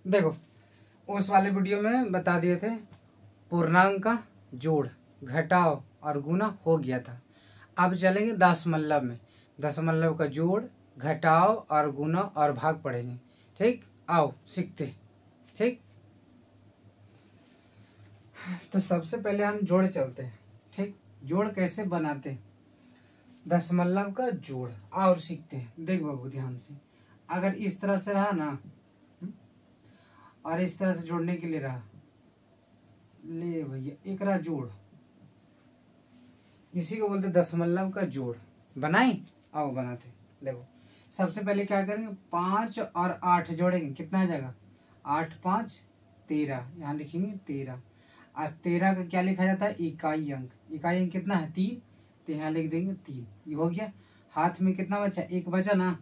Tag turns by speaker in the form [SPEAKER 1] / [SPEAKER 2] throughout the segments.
[SPEAKER 1] देखो उस वाले वीडियो में बता दिए थे पूर्णांक का जोड़ घटाव और गुना हो गया था। अब चलेंगे दशमलव में, दशमलव का जोड़ घटाव और गुना और भाग पढ़ेंगे। ठीक, आओ सीखते। ठीक, तो सबसे पहले हम जोड़ चलते हैं। ठीक, जोड़ कैसे बनाते हैं, दशमलव का जोड़ और सीखते हैं। देख बाबू ध्यान से, अगर इस तरह से रहा ना और इस तरह से जोड़ने के लिए रहा, ले भैया एक रहा जोड़, इसी को बोलते दशमलव का जोड़। बनाई, आओ बनाते। देखो सबसे पहले क्या करेंगे, 5 और 8 जोड़ेंगे, कितना आ जाएगा 8 5 13, यहाँ लिखेंगे 13। और 13 का क्या लिखा जाता है, इकाई अंक। इकाई अंक कितना है 3, तो यहाँ लिख देंगे 3। ये हो गया। हाथ में कितना बचा, एक बचा ना।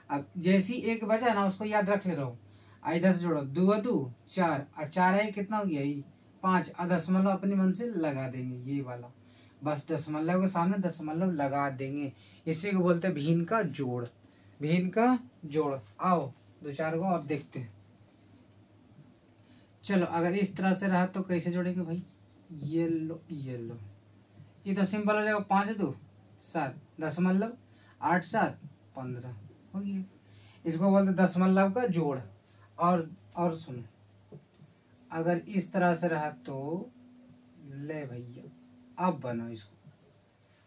[SPEAKER 1] अब जैसी एक बचा ना उसको याद रख ले रहा हूँ। इधर से जोड़ो, 2 2 4 और 4 है कितना हो गया, ये 5। और दशमलव अपने मन से लगा देंगे, ये वाला बस दशमलव के सामने दशमलव लगा देंगे। इसी को बोलते हैं भिन्न का जोड़, भिन्न का जोड़। आओ 2 4 को और देखते हैं। चलो अगर इस तरह से रहा तो कैसे जोड़ेंगे भाई, ये लो ये लो, ये तो सिंपल हो जाएगा। 5 2 7 दशमलव 8 7 15 हो गया। इसको बोलते दशमलव का जोड़। और सुनो, अगर इस तरह से रहा तो ले भैया, अब बनाओ इसको।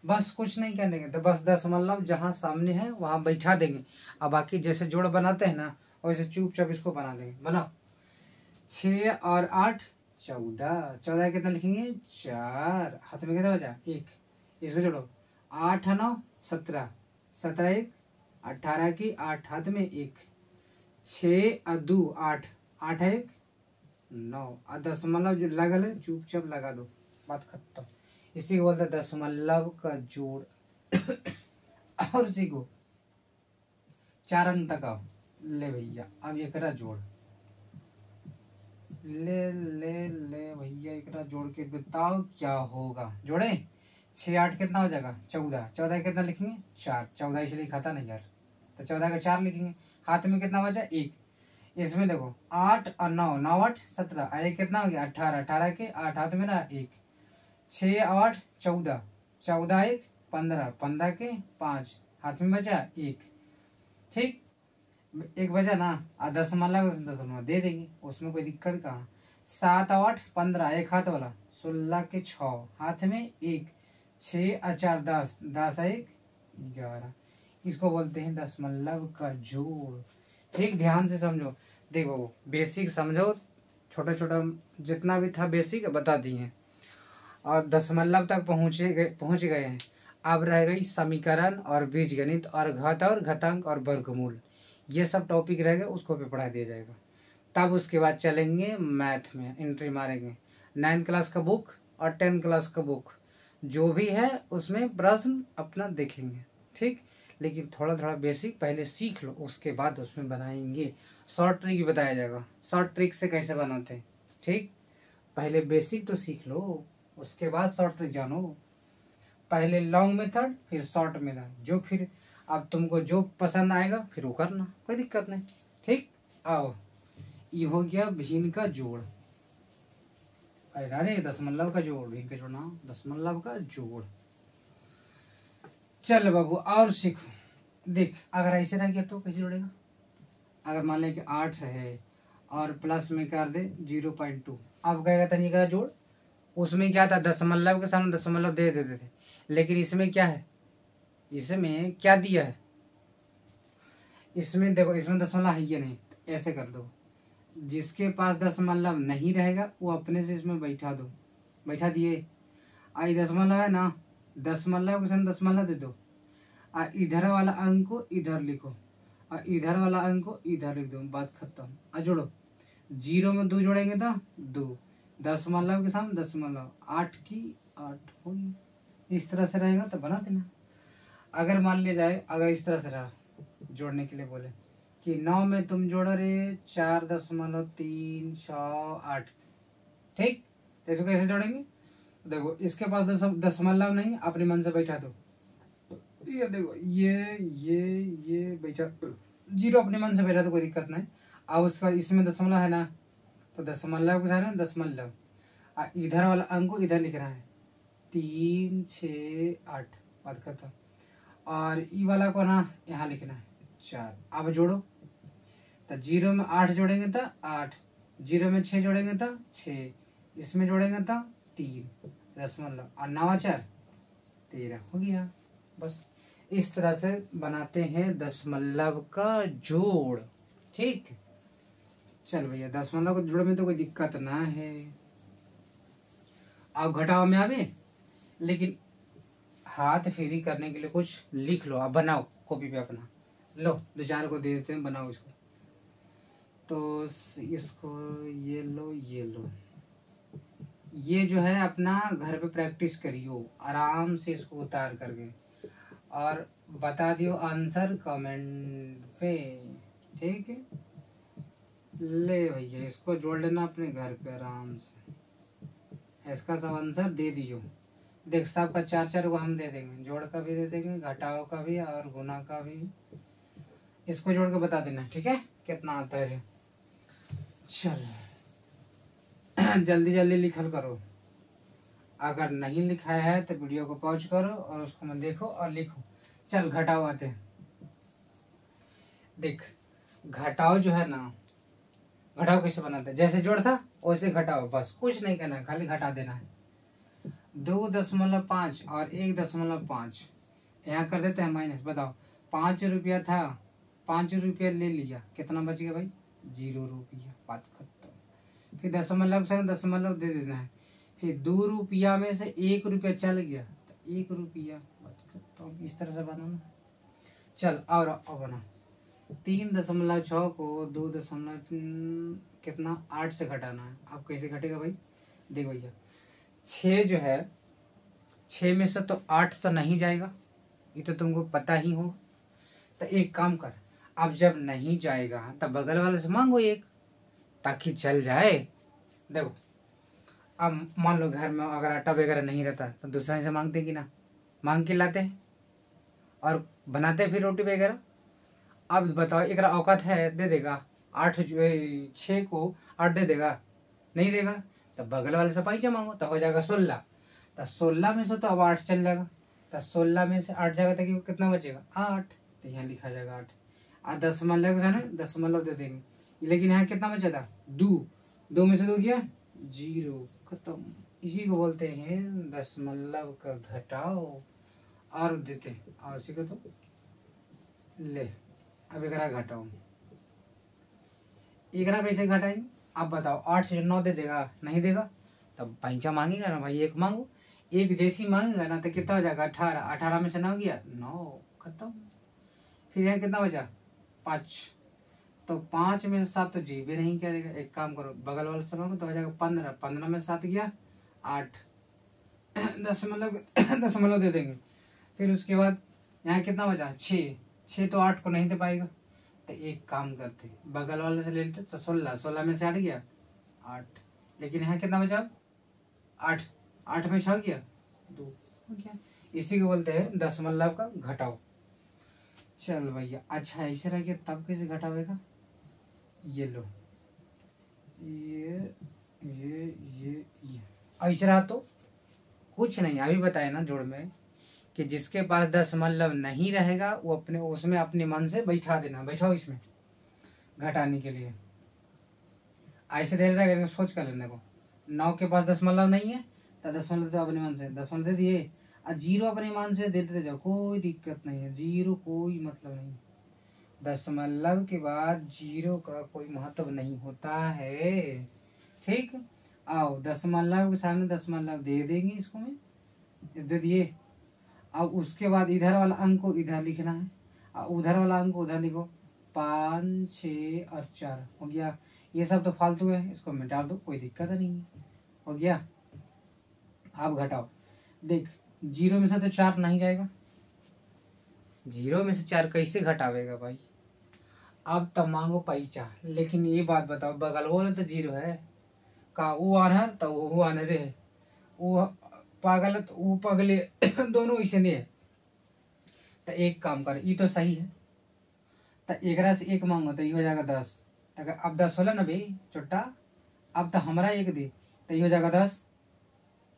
[SPEAKER 1] बस कुछ नहीं करने के, तो बस दशमलव जहाँ सामने है वहां बैठा देंगे। अब बाकी जैसे जोड़ बनाते हैं ना वैसे चुपचाप इसको बना देंगे। बनाओ, 6 और 8 14, 14 कितना लिखेंगे 4, हाथ में कितना बचा 1, इसको जोड़ो। 8 9 17, 17 1 18 की 8 हाथ में 1, 6 और 2 8, 8 1 9 और दशमलव जो लगा ले चुपचाप लगा दो, बात खत्म। इसी को बोलते हैं दशमलव का जोड़। और इसी को 4 अंक तक आओ। ले भैया अब एकरा जोड़, ले ले ले भैया एकरा जोड़ के बताओ क्या होगा। जोड़े 6 8 कितना हो जाएगा 14, 14 कितना लिखेंगे 4, 14 इसलिए लिखा था ना यार, तो 14 का 4 लिखेंगे। हाथ में कितना बचा 1, इसमें देखो 8 और 9 9 8 17, अरे कितना हो गया 18, 18 के 8 हाथ में ना 1, 6 8 14, 14 1 15, 15 के 5 हाथ में बचा 1। ठीक, एक बचा ना, और दशमलव दशमलव दे देंगे, उसमें कोई दिक्कत कहाँ। 7 8 15 एक हाथ वाला, 16 के 6 हाथ में 1, 6 और 4 10, 10 1 11। इसको बोलते हैं दशमलव का जोड़। ठीक, ध्यान से समझो। देखो बेसिक समझो, छोटा छोटा जितना भी था बेसिक बता दिए और दशमलव तक पहुँच गए हैं। अब रह गई समीकरण और बीजगणित और घात और घातांक और वर्गमूल, ये सब टॉपिक रहेगा, उसको भी पढ़ा दिया जाएगा। तब उसके बाद चलेंगे मैथ में, एंट्री मारेंगे। 9th क्लास का बुक और 10th क्लास का बुक जो भी है उसमें प्रश्न अपना देखेंगे। ठीक, लेकिन थोड़ा थोड़ा बेसिक पहले सीख लो, उसके बाद उसमें बनाएंगे। शॉर्ट ट्रिक भी बताया जाएगा, शॉर्ट ट्रिक से कैसे बनाते हैं। ठीक, पहले बेसिक तो सीख लो, उसके बाद शॉर्ट ट्रिक जानो। पहले लॉन्ग मेथड फिर शॉर्ट मेथड, जो फिर अब तुमको जो पसंद आएगा फिर वो करना, कोई दिक्कत नहीं। ठीक, आओ ये हो गया भिन्न का जोड़। अरे दशमलव का जोड़, भिन्न का जोड़ ना, दशमलव का जोड़। चल बाबू और सीखो। देख अगर ऐसे रह गया तो कैसे जोड़ेगा। अगर मान लें कि 8 है और प्लस में कर दे 0.2, अब कहेगा तनिक जोड़। उसमें क्या था, दशमलव के सामने दशमलव दे देते थे, लेकिन इसमें क्या है, इसमें क्या दिया है, इसमें देखो इसमें दशमलव है ये नहीं, ऐसे कर दो। जिसके पास दशमलव नहीं रहेगा वो अपने से इसमें बैठा दो, बैठा दिए। आई दशमलव है ना, दशमलव के सामने दशमलव दे दो, और इधर वाला अंक को इधर लिखो और इधर वाला अंक को इधर लिख दो, बात खत्म। और जोड़ो, 0 में 2 जोड़ेंगे तो 2, दशमलव के सामने दशमलव, 8 की 8 होगी। इस तरह से रहेगा तो बना देना। अगर मान लिया जाए, अगर इस तरह से रहा जोड़ने के लिए बोले कि 9 में तुम जोड़ो रे 4.368, ठीक, तो इसको कैसे जोड़ेंगे। देखो इसके पास दशमलव नहीं, अपने मन से बैठा दो। ये देखो ये बैठा 0 अपने मन से बैठा तो कोई दिक्कत नहीं। अब उसका इसमें दशमलव है ना, तो दशमलव के साथ ना दशमलव, इधर वाला अंक को इधर लिख रहा है 3 6 8, बात खत्म। और ई वाला को ना यहाँ लिखना है 4। अब जोड़ो, तो 0 में 8 जोड़ेंगे तो 8, 0 में 6 जोड़ेंगे तो 6, इसमें जोड़ेंगे तो 3, दशमलव और 9 4 13 हो गया। बस इस तरह से बनाते हैं दशमलव का जोड़। ठीक, चल भैया दशमलव को जोड़ में तो कोई दिक्कत ना है। आप घटाओ में आवे, लेकिन हाथ फेरी करने के लिए कुछ लिख लो, आप बनाओ कॉपी पे अपना, लो 2 4 को दे देते हैं, बनाओ इसको। तो इसको ये लो, ये लो, ये जो है अपना घर पे प्रैक्टिस करियो आराम से इसको उतार करके, और बता दियो आंसर कमेंट पे। ठीक है, ले भैया इसको जोड़ लेना अपने घर पे आराम से, इसका सब आंसर दे दियो। देख सबका 4 4 को हम दे देंगे, जोड़ का भी दे देंगे, घटाओ का भी और गुना का भी। इसको जोड़ के बता देना, ठीक है, कितना आता है। चल जल्दी जल्दी लिखल करो, अगर नहीं लिखा है तो वीडियो को पॉज करो और उसको मत देखो और लिखो। चल घटाओ आते हैं। देख घटाओ जो है ना, घटाओ कैसे बनाते हैं, जैसे जोड़ था वैसे घटाओ, बस कुछ नहीं करना है, खाली घटा देना है। 2.5 और 1.5 यहाँ कर देते हैं माइनस। बताओ 5 रुपया था, 5 रुपया ले लिया, कितना बच गया भाई 0 रुपया, बात खत्म। फिर दशमलव से दशमलव दे देना है, फिर 2 रुपया में से 1 रुपया चल गया तो 1 रुपया, बात खत्म। इस तरह से बनाना। चल और बना 3.6 को 2 कितना 8 से घटाना है। अब कैसे घटेगा भाई, देखो भैया 6 जो है, 6 में से तो 8 तो नहीं जाएगा, ये तो तुमको पता ही हो। तो एक काम कर, अब जब नहीं जाएगा तब बगल वाले से मांगो 1, ताकि चल जाए। देखो अब मान लो घर में अगर आटा वगैरह नहीं रहता तो दूसरे से मांगते कि ना, मांग के लाते हैं और बनाते फिर रोटी वगैरह। अब बताओ एक औकात है, दे देगा 8, 6 को 8 दे देगा, नहीं देगा, तो बगल वाले से 5 मांगो तो हो जाएगा 16। तो 16 में से तो अब 8 चल जाएगा, तो 16 में से 8 जाएगा तो कितना बचेगा 8, तो यहाँ लिखा जाएगा 8। और दशमलव है ना, दशमलव दे देंगे, लेकिन यहाँ कितना बचा था 2, 2 में से 2 गया 0, खत्म। इसी को बोलते हैं दशमलव का घटाओ। और देते हैं और इसी को तो ले। अब एकरा घटाओ, एकरा कैसे घटाएंगे आप बताओ। 8 से 9 दे देगा, नहीं देगा, तब 5 मांगेगा ना भाई, 1 मांगो, 1 जैसी मांगेगा ना तो कितना हो जाएगा 18, 18 में से 9 गया 9, खत्म। फिर यहाँ कितना बचा 5, तो 5 में से 7 तो जी भी नहीं करेगा। एक काम करो बगल वाले से मांगो तो हो जाएगा 15, 15 में से 7 गया 8, दशमलव दे देंगे। फिर उसके बाद यहाँ कितना बचा 6, 6 तो 8 को नहीं दे पाएगा, तो एक काम करते बगल वाले से ले लेते, तो 16, 16 में से 8 गया 8, लेकिन यहाँ कितना बचा 8, 8 में 6 गया 2 हो गया। इसी को बोलते हैं दशमलव का घटाओ। चल भैया अच्छा ऐसे रह गया, तब कैसे घटावेगा, ये लो, ये ऐसे रहा तो कुछ नहीं। अभी बताया ना जोड़ में कि जिसके पास दशमलव नहीं रहेगा वो अपने उसमें अपने मन से बैठा देना, बैठाओ इसमें घटाने के लिए। ऐसे दे रहा है, सोच कर लेने को 9 के पास दशमलव नहीं है तो दशमलव तो अपने मन से दशमलव दे दिए, और 0 अपने मन से देते जाओ, कोई दिक्कत नहीं है, 0 कोई मतलब नहीं। दशमलव के बाद 0 का कोई महत्व नहीं होता है, ठीक। आओ दशमलव के सामने दशमलव दे देंगे, इसको में दे दिए। अब उसके बाद इधर वाला अंक को इधर लिखना है और उधर वाला अंक को उधर लिखो। 5 6 और 4 हो गया। ये सब तो फालतू है, इसको मिटा दो, कोई दिक्कत नहीं है, हो गया। अब घटाओ, देख 0 में से तो 4 नहीं जाएगा, 0 में से 4 कैसे घटावेगा भाई। अब तब मांगो पैसा, लेकिन ये बात बताओ बगल वाले तो 0 है का, वो आनहर तो वो आनहरे है, वो पागल है तो वो पगले दोनों ऐसे नहीं है। तो एक काम कर, ये तो सही है, तो 11 से 1 मांगो तो ये हो जाएगा 10, तो अब 10 होला ना भाई चुट्टा। अब तो हमारा एक दे तो ये हो जाएगा 10।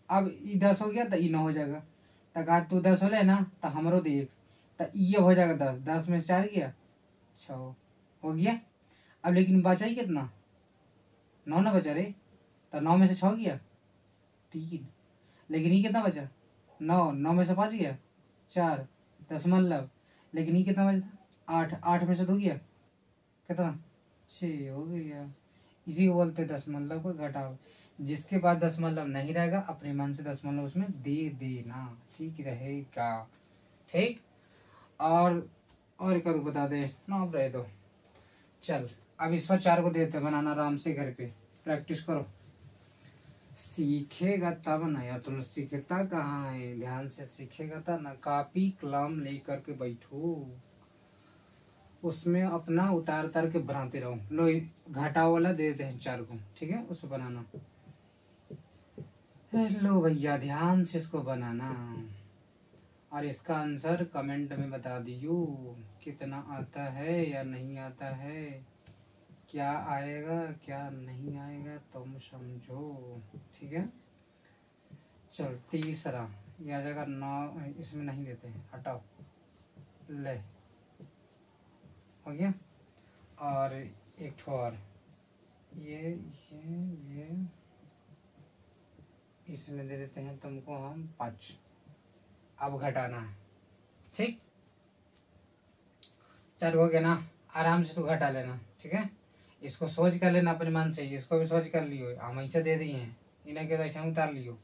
[SPEAKER 1] अब ये 10 हो गया तो ये 9 हो जाएगा। तक आज तू 10 होले ना तो हमरो दे एक तो ये हो जाएगा 10। 10 में से 4 गया 6 हो गया। अब लेकिन बचा ही कितना 9 ना बचा रे। तो 9 में से 6 गया 3। लेकिन ये कितना बचा 9। 9 में से 5 गया 4 दशमलव। लेकिन ये कितना बचा 8। 8 में से 2 गया कितना 6 हो गया। इसी को बोलते दशमलव को घटाओ। जिसके पास दशमलव नहीं रहेगा अपने मन से दशमलव उसमें दे देना, ठीक रहेगा। ठीक। और एक बता दे ना, अब रहे दो। चल अब इस पर 4 को देते बनाना आराम से घर पे प्रैक्टिस करो। सीखेगा तब ना यार, तुम सीखता कहाँ है, ध्यान से सीखेगा तब ना। कॉपी कलम लेकर के बैठो, उसमें अपना उतार उतार के बनाते रहो। लो घाटा वाला दे देते हैं 4 को, ठीक है उसको बनाना। लो भैया ध्यान से इसको बनाना और इसका आंसर कमेंट में बता दियो कितना आता है या नहीं आता है, क्या आएगा क्या नहीं आएगा तुम समझो, ठीक है। चल तीसरा ये आ जाएगा 9। इसमें नहीं देते हैं, हटाओ। ले हो गया। और एक ठो और ये इसमें दे देते हैं तुमको हम 5। अब घटाना है, ठीक। 4 हो गया ना, आराम से तू घटा लेना, ठीक है। इसको सोच कर लेना अपने मन से, इसको भी सोच कर लियो। हम ऐसे दे दिए हैं, इन्हें के तो ऐसे उतार लियो।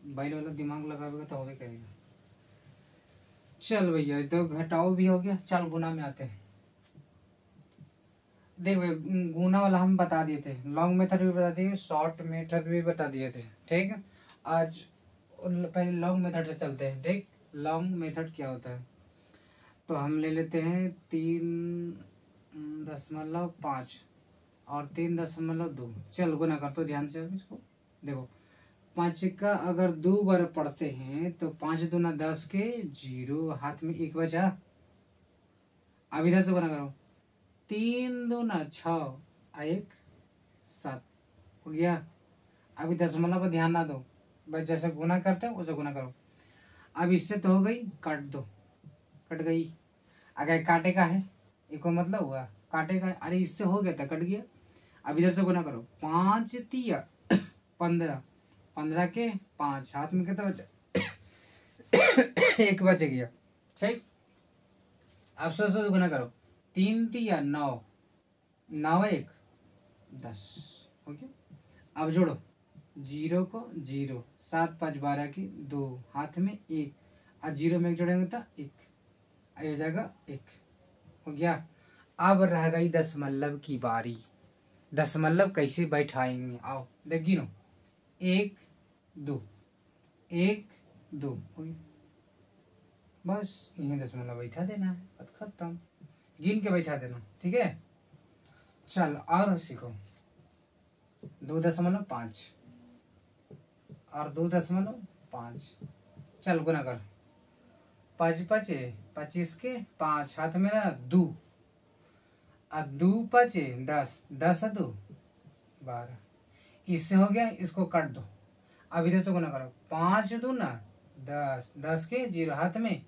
[SPEAKER 1] भाई वाला दिमाग लगाओगे तो होवे करेगा। चल भैया तो घटाओ भी हो गया। चल गुना में आते हैं। देख भाई गुना वाला हम बता दिए थे, लॉन्ग मेथड भी बता दिए, शॉर्ट मेथड भी बता दिए थे, ठीक। आज पहले लॉन्ग मेथड से चलते हैं, ठीक। लॉन्ग मेथड क्या होता है, तो हम ले लेते हैं 3.5 और 3.2। चल गुना कर तो ध्यान से इसको देखो। 5 का अगर 2 बार पढ़ते हैं तो 5 दूना 10 के 0, हाथ में 1 बचा। अब इधर से गुना करो, 3 दूना 6 1 7 हो गया। अभी दशमलव पर ध्यान ना दो, बस जैसे गुना करते हो उसे गुना करो। अब इससे तो हो गई, काट दो, कट गई। अगर काटे का है एक मतलब हुआ काटे का है, अरे इससे हो गया था कट गया। अब इधर से गुना करो, 5 तिया 15, 15 के 5, हाथ में कितना बचा 1 बच गया, ठीक। अब सो गुना करो, 3 तिया 9, 9 1 10 हो गया। अब जोड़ो 0 को 0, 7 5 12 की 2, हाथ में 1 और 0 में 1 जोड़ेंगे तो 1 हो जाएगा 1 हो गया। अब रह गई दशमलव की बारी। दशमलव कैसे बैठाएंगे, आओ देख गिनो, 1 2 1 2 हो गया। बस इन्हें दशमलव बैठा देना है, बात खत्म। गिन के बैठा देना, ठीक है। चल और सीखो, 2.5 और 2.5। चल गुना कर, 5 5 25 के 5, हाथ में ना 2 और 2 5 10, 10 2 12। इससे हो गया, इसको काट दो। अब इधर से गुना करो, 5 2 ना 10, 10 के 0, हाथ में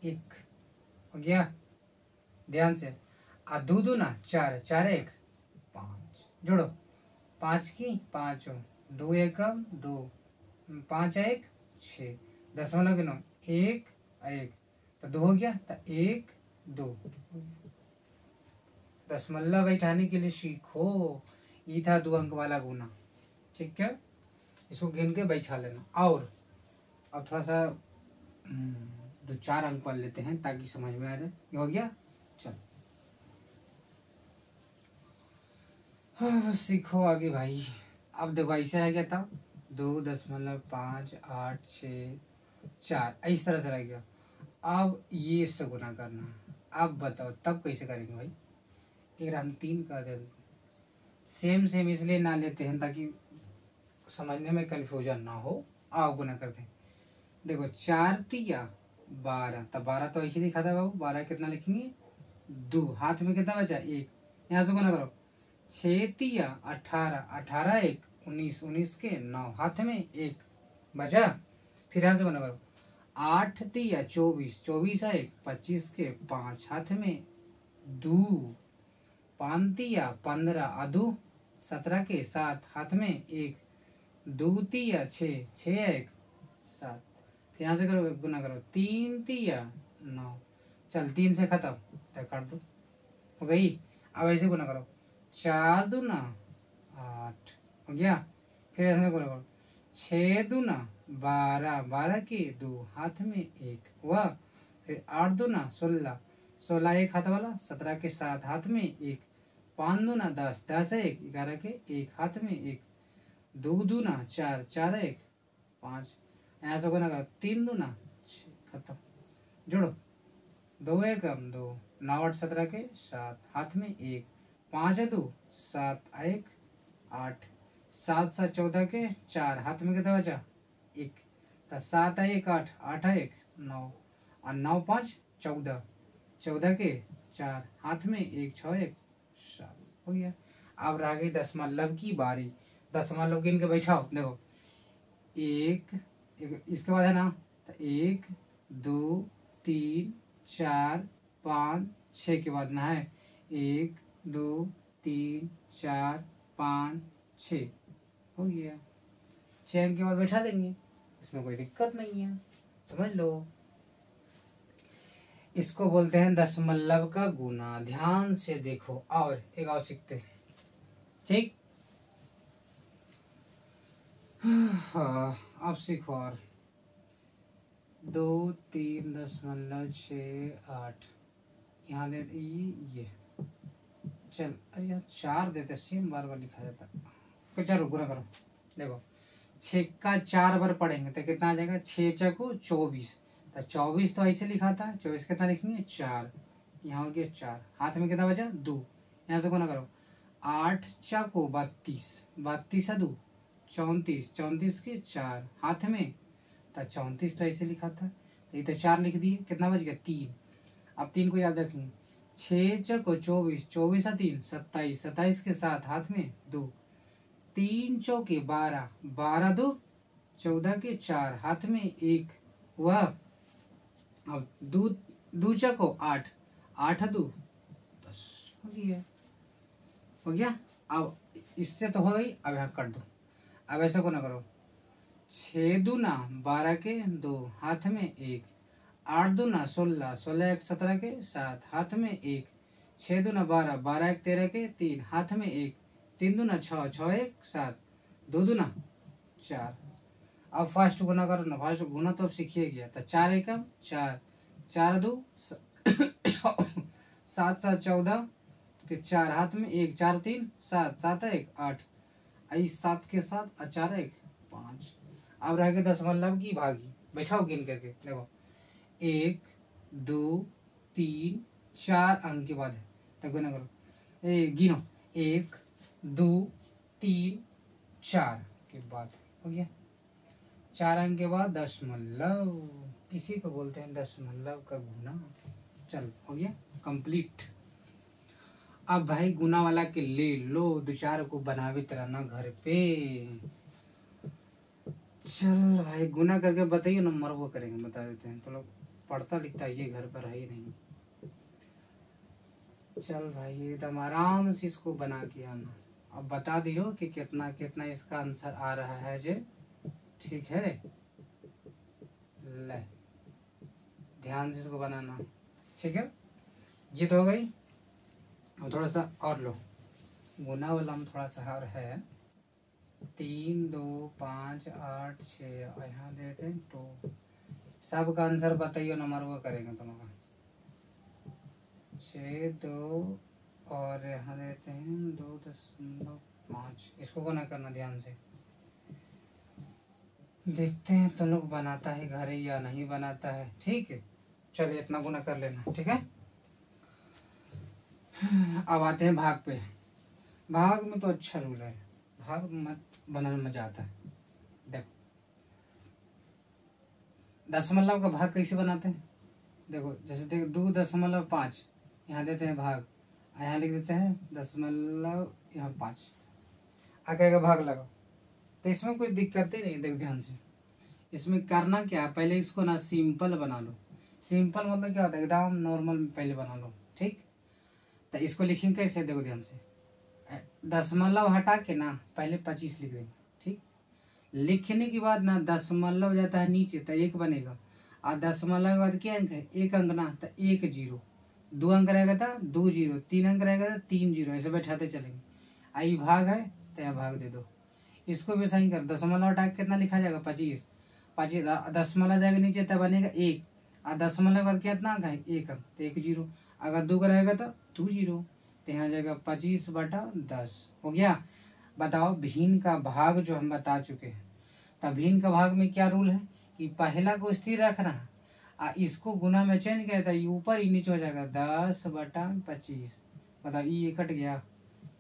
[SPEAKER 1] 1 हो गया। ध्यान से, और 2 2 ना 4, 4 1 5 जोड़ो, 5 की 5 2 1 2, 5 1 6, दशमलव गिनो 1 1 तो 2 हो गया, तो 1 2। दशमलव बैठाने के लिए सीखो, ये था 2 अंक वाला गुना, ठीक है। इसको गिन के बैठा लेना। और अब थोड़ा सा 2-4 अंक वाले लेते हैं ताकि समझ में आ जाए। ये हो गया। चल हाँ, सीखो आगे भाई। अब देखो ऐसे रह गया था 2.5 8 6 4, इस तरह से रह गया। अब ये इससे गुना करना। अब बताओ तब कैसे करेंगे भाई। एक हम 3 कर देते, सेम इसलिए ना लेते हैं ताकि समझने में कंफ्यूजन ना हो। आओ गुना करते हैं। देखो 4 तिया 12, तब 12 तो ऐसे लिखा था बाबू। 12 कितना लिखेंगे 2, हाथ में कितना बचा 1, यहाँ से गुना करो, छः तिया 18, 18 एक 19, 19 के 9 हाथ में एक बचा। फिर यहाँ से बना करो 8 तिया 24, 24 एक 25 के 5 हाथ में दू। 5 तिया 15 अदू 17 के 7 हाथ में एक। 2 तिया 6, 6 एक 7। फिर यहाँ से करो गुना करो 3 तिया 9। चल 3 से खत्म, काट दो, हो गई। अब ऐसे गुना करो 4 दूना 8, हो गया। फिर ऐसे गुना करो 6 दूना 12, 12 के 2 हाथ में एक हुआ। फिर 8 दूना 16, 16 एक हाथ वाला 17 के 7 हाथ में एक। 5 दूना 10, 10 एक 11 के एक हाथ में एक। 2 दूना 4, 4 एक 5। ऐसा गुना करो 3 दूना 6, खत्म। जोड़ो 2 एक 2, 9 8 17 के 7 हाथ में एक। 5 2 7 एक 8। 7 7 14 के 4 हाथ में कितना बचा एक। तो 7 एक 8, 8 एक 9 और 9 5 14, 14 के 4 हाथ में एक। 6 एक 7, हो गया। अब रह गई दशमलव की बारी। दशमलव गिन के बैठाओ, देखो एक, इसके बाद है ना, तो 1 2 3 4 5 6 के बाद ना है 1 2 3 4 5 6, हो गया। 6 के बाद बैठा देंगे, इसमें कोई दिक्कत नहीं है, समझ लो। इसको बोलते हैं दशमलव का गुना। ध्यान से देखो, और एक और सीखते हैं, ठीक। हाँ, अब सीखो। और 2 3 दशमलव 6 8 यहाँ दे ये चल। अरे यार 4 देते, सेम बार बार लिखा जाता। तो चलो गुना करो, देखो 6 का 4 बार पढ़ेंगे तो कितना आ जाएगा। 6 चको 24, तो 24 तो ऐसे लिखा था। 24 कितना लिखेंगे 4, यहाँ हो गया 4, हाथ में कितना बचा 2। यहाँ से गुना करो 8 चको 32, 32 2 34, 34 के 4 हाथ में। तो 34 तो ऐसे लिखा था, ये तो 4 लिख दिए, कितना बच गया 3। अब 3 को याद रखेंगे। 6 चको 24, 24 3 27, 27 के 7 हाथ में 2। 3 चौके 12, 12 2 14 के 4 हाथ में एक हुआ। अब 2 चको 8, 8 2 10, हो गया, हो गया। अब इससे तो हो गई, अब यहाँ कर दो। अब ऐसा को ना करो 6 दूना 12 के 2 हाथ में एक। 8 दूना 16, 16 एक 17 के 7 हाथ में एक। 6 दूना 12, 12 एक 13 के 3 हाथ में एक। 3 दूना 6, 6 एक 7, 2 दूना 4। अब फास्ट गुना करो ना, फास्ट गुना तो अब सीखिए गया। तो 4 एक 4, 4 2 7 7 14 के 4 हाथ में एक। 4 3 7, 7 एक 8, 7 के 7 4 एक 5। अब रह गए दशमलव की भागी, बैठाओ गिन करके, देखो 1 2 3 4 अंक के बाद है, तो गुना करो। गिनो 1 2 3 4 के बाद, हो गया। 4 अंक के बाद दशमलव, इसी को बोलते हैं दशमलव का गुना। चल हो गया कंप्लीट। अब भाई गुना वाला के ले लो, 2-4 को बनावे रहना घर पे। चल भाई गुना करके बताइए, नंबर वो करेंगे, बता देते हैं। तो लोग पढ़ता लिखता ये घर पर है ही नहीं। चल भाई एकदम आराम से इसको बना के आना। अब बता दियो कि कितना कितना इसका आंसर आ रहा है जे, ठीक है। ले ध्यान से इसको बनाना, ठीक है। ये तो हो गई। अब थोड़ा सा और लो, गुना वाला हम थोड़ा सा और है। 3 2 5 8 6, यहाँ देते हैं 2। सबका आंसर बताइए, नंबर वो करेंगे तुम लोग। 6 2 और यहाँ देते हैं 2.5। इसको गुना करना ध्यान से, देखते हैं तो लोग बनाता है घर या नहीं बनाता है, ठीक है। चलिए इतना गुना कर लेना, ठीक है। अब आते हैं भाग पे। भाग में तो अच्छा रूल है, भाग में बनाने में मजा आता है। देखो दशमलव का भाग कैसे बनाते हैं, देखो जैसे देखो 2.5 यहाँ देते हैं भाग। यहाँ लिख देते हैं 10 यहाँ 5। आगे का भाग लगाओ। तो इसमें कोई दिक्कत ही नहीं, देख ध्यान से। इसमें करना क्या है, पहले इसको ना सिंपल बना लो। सिंपल मतलब क्या होता है, एकदम नॉर्मल पहले बना लो, ठीक। तो इसको लिखेंगे कैसे, देखो ध्यान से। दशमलव हटा के ना पहले 25 लिख देंगे, ठीक। लिखने के बाद ना दशमलव जाता है नीचे तो 1 बनेगा, और दशमलव के बाद क्या अंक है, 1 अंक ना, तो 1 0। 2 अंक रहेगा तो 2 0, 3 अंक रहेगा तो 3 0, ऐसे बैठाते चलेंगे। आई भाग है तो यह भाग दे दो। इसको भी सही कर, दशमलव हटा के कितना लिखा जाएगा, 25। 25 दशमलव जाएगा नीचे तब बनेगा 1, और दशमलव का कितना अंक है, 1 अंक, तो 1 0। अगर 2 का रहेगा तो 2 0, तो यहाँ जाएगा 25/10 हो गया। बताओ भिन्न का भाग जो हम बता चुके हैं, तब भिन्न का भाग में क्या रूल है कि पहला को स्थिर रखना है, इसको गुना में चेंज किया था, ये ऊपर ही नीचे हो जाएगा 10/25। बताओ ये कट गया,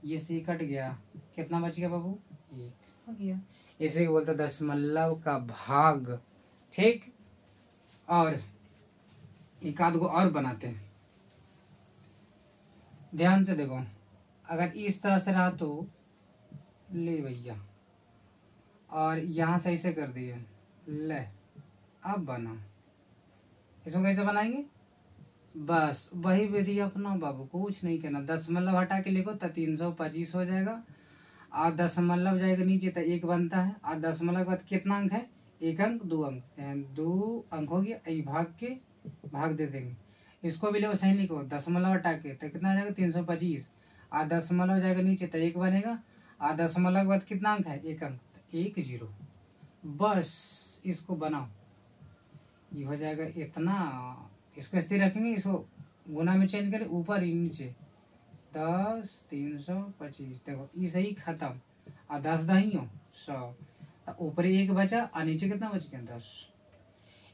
[SPEAKER 1] ये से कट गया, कितना बच गया बाबू, 1 हो गया। इसे बोलते दशमलव का भाग, ठीक। और एक आध को और बनाते हैं, ध्यान से देखो। अगर इस तरह से रहा तो ले भैया, और यहाँ से ऐसे कर दिए, ले अब बना। इसको कैसे बनाएंगे, बस वही विधि अपना बाबू, कुछ नहीं करना। दशमलव हटा के लिखो तो 325 हो जाएगा, और दशमलव जाएगा नीचे तो 1 बनता है, और दशमलव के बाद कितना अंक है, 1 अंक 2 अंक, 2 अंक हो गया। ये भाग के भाग दे देंगे। इसको भी लो सही लिखो, दशमलव हटा के तो कितना आ जाएगा 325, और दशमलव जाएगा नीचे तो 1 बनेगा, और दशमलव के बाद कितना अंक है, 1 अंक, तो 1 0। बस इसको बनाओ, ये हो जाएगा इतना। इसको स्थिर रखेंगे, इसको गुना में चेंज करें, ऊपर ही नीचे 10 325, देखो ये सही खत्म, और 10 दहियों 100, ऊपर 1 बचा और नीचे कितना बच गया, 10।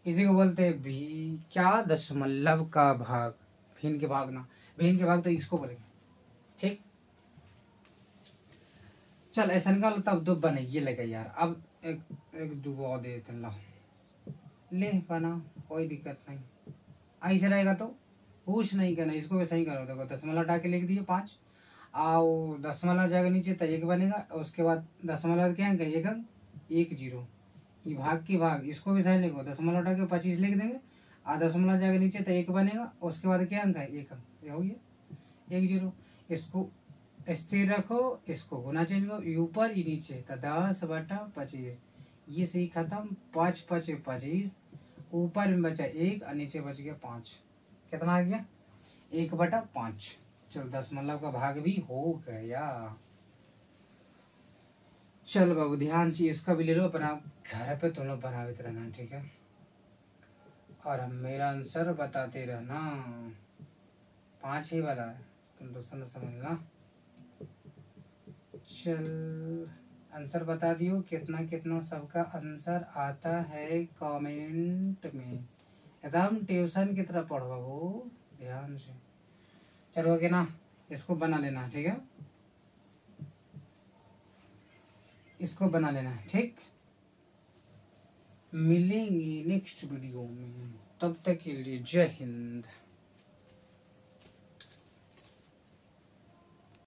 [SPEAKER 1] इसी को बोलते हैं भी क्या, दशमलव का भाग। भिन्न के भाग ना, भिन्न के भाग तो इसको बोलेंगे, ठीक। चल ऐसा निकालो, तब दो बने ये लगा यार। अब एक दो और दे देते, ला ले बना, कोई दिक्कत नहीं। ऐसे रहेगा तो कुछ नहीं करना, इसको भी सही करो। देखो दशमलव हटा के लिख दिए 5, आओ दशमलव जाएगा नीचे तो 1 बनेगा, उसके बाद दशमलव क्या अंक है, 1 अंक, 1 0। ये भाग की भाग, इसको भी सही लिखो, दशमलव हटा के 25 लिख देंगे, और दशमलव जाएगा नीचे तो 1 बनेगा, उसके बाद क्या अंक है, 1 अंक, ये हो गया 1 0। इसको स्थिर रखो, इसको गुना चेंज करो, ऊपर ही नीचे तो 10/25, ये सही खत्म। 5 5 25, ऊपर में बचा 1 और नीचे बच गया 5, कितना आ गया, 1/5। चल दशमलव का भाग भी हो गया। चल बाबू ध्यान से इसका भी ले लो, अपना घर पे तुम लोग बनाते रहना, ठीक है। और हम मेरा आंसर बताते रहना, 5 ही वाला है, तुम दोस्तों ने समझना। चल आंसर बता दियो, कितना कितना सबका आंसर आता है कमेंट में। एकदम ट्यूशन की तरह पढ़ो बाबू, ध्यान से। चलो ओके ना, इसको बना लेना, ठीक है। इसको बना लेना, ठीक। मिलेंगे नेक्स्ट वीडियो में, तब तक के लिए जय हिंद।